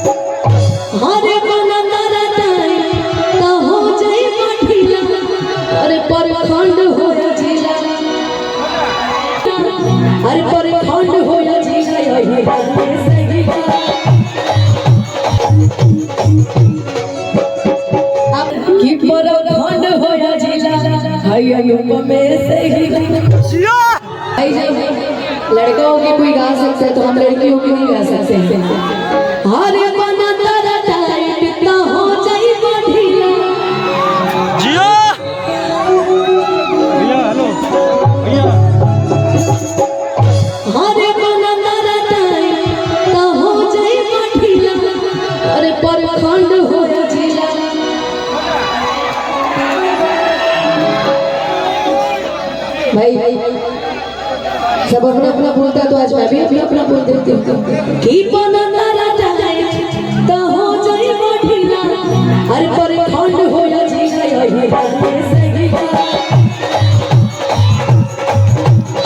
हरे बना तारा टाइम तो हो जाई बढ़िया अरे पर खंड हो जिला अरे पर खंड हो जिला यही बात सही अब की पर खंड हो जिला भैया युग में सही लड़कों की कोई गा सकते हैं तो हम लड़कियों की नहीं गा सकते हैं। हरे बना तारा टाइट तो हो जाई बढ़िया जिया भैया हेलो भैया हरे बना तारा टाइट तो हो जाई बढ़िया अरे पर खंड हो जिला भाई सब अपना अपना बोलता तो आज मैं भी अपना अपना बोल देती हूँ कि बना तारा टाइट तो हो जाई बढ़िया अरे पर खंड हो जिला यही बात सही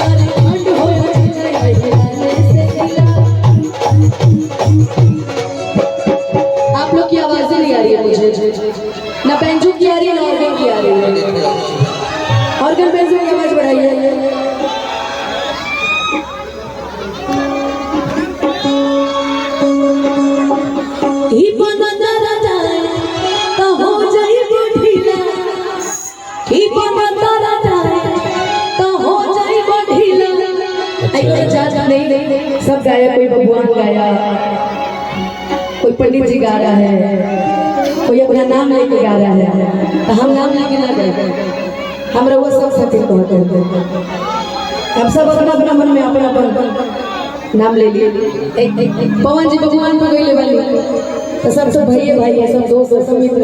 अरे खंड हो जिला यही बात सही। आप लोग की आवाजें नहीं आ रही है मुझे ना बेंजू की आ रही है ना ऑर्गन की आ रही है। ऑर्गन बेंजू की आवाज बढ़ाइए। सब गाया कोई भगवान गाया कोई पंडित जी गा रहा है कोई अपना नाम लेके गा रहा है तो हम नाम लेके ना गए हम रहुआ सब सत्य कहते हैं। हम सब अपना अपना मन में अपना अपना नाम ले लिए। पवन जी भगवान को गई वाली तो सब तो भैया भाई है सब दोस्त सब मित्र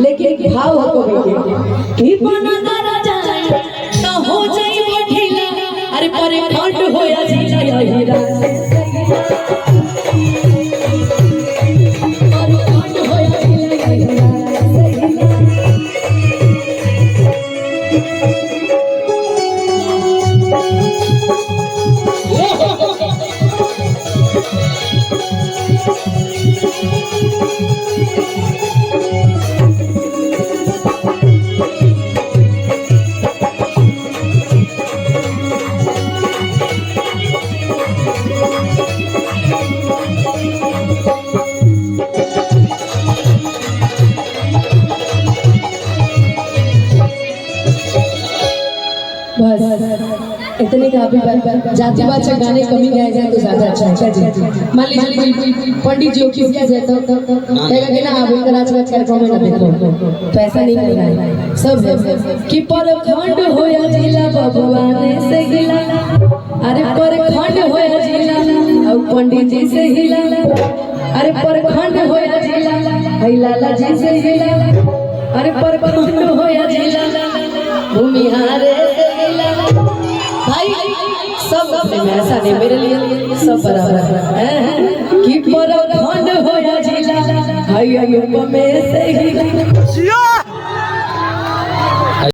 लेकिन भाव हो कि बना तारा जाए तो हो जाई बढ़िया अरे पर खंड हो जिला यही रात इतने काफी जातिवाद से गाने कमी गाए जाए तो ज्यादा अच्छा है। मान लीजिए पंडित जी की किया जाए तो कहेगा कि ना आप राज कार्यक्रम में ना देखो तो ऐसा नहीं करना है। सब कि पर खंड होया जिला भगवान से हिला अरे पर खंड होया जिला और पंडित जी से हिला अरे पर खंड होया जिला लाला जी से हिला अरे पर खंड होया जिला भूमिहारे से हिला भाई सब ऐसा नहीं मेरे लिए सब बराबर है कि पर खंड हो जिला भैया युग में से ही